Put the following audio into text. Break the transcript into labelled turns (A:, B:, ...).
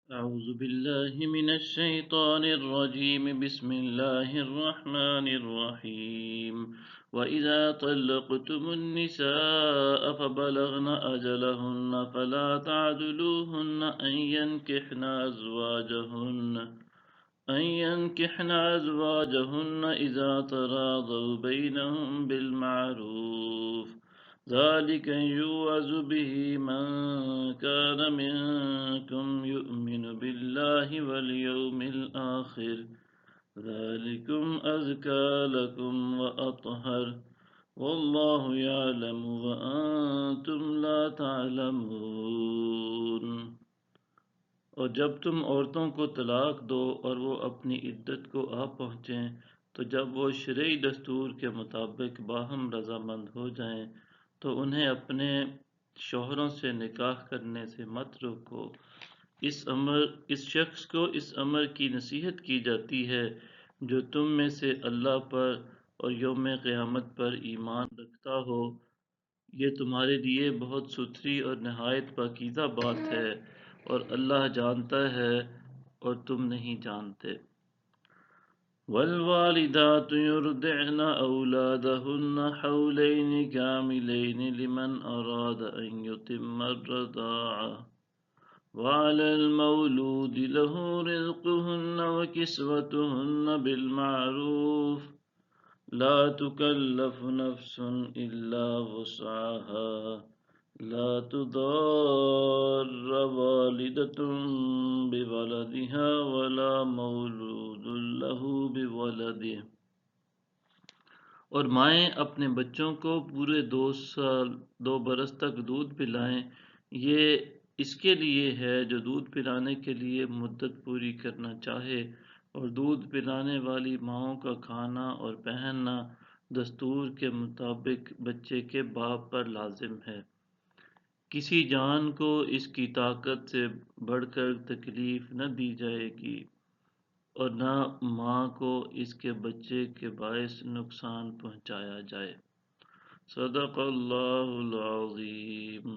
A: أعوذ بالله من الشيطان الرجيم بسم الله الرحمن الرحيم وإذا طلقتم النساء فبلغن أجلهن فلا تعدلوهن أن ينكحن إذا تراضوا بينهم بالمعروف ذلك يوعظ به من كان منكم يؤمن بالله واليوم الآخر ذلكم أزكى لكم وأطهر والله يعلم وأنتم لا تعلمون۔ اور جب تم عورتوں کو طلاق دو اور وہ اپنی عدت کو آ پہنچیں تو جب وہ شرعی دستور کے مطابق باہم رضامند ہو جائیں تو انہیں اپنے شوہروں سے نکاح کرنے سے مت روکو۔ اس شخص کو اس امر کی نصیحت کی جاتی ہے جو تم میں سے اللہ پر اور یوم قیامت پر ایمان رکھتا ہو۔ یہ تمہارے لیے بہت ستھری اور نہایت پاکیزہ بات ہے اور اللہ جانتا ہے اور تم نہیں جانتے۔ والوالدات يرضعن أولادهن حولين كاملين لمن أراد أن يتم الرضاعة وعلى المولود له رزقهن وكسوتهن بالمعروف لا تكلف نفس إلا وسعها لا تضار والدة بولدها ولا مولود له بولده۔ اور مائیں اپنے بچوں کو پورے 2 برس تک دودھ پلائیں، یہ اس کے لیے ہے جو دودھ پلانے کے لیے مدت پوری کرنا چاہے، اور دودھ پلانے والی ماؤں کا کھانا اور پہننا دستور کے مطابق بچے کے باپ پر لازم ہے۔ کسی جان کو اس کی طاقت سے بڑھ کر تکلیف نہ دی جائے گی اور نہ ماں کو اس کے بچے کے باعث نقصان پہنچایا جائے۔ صدق اللہ العظیم۔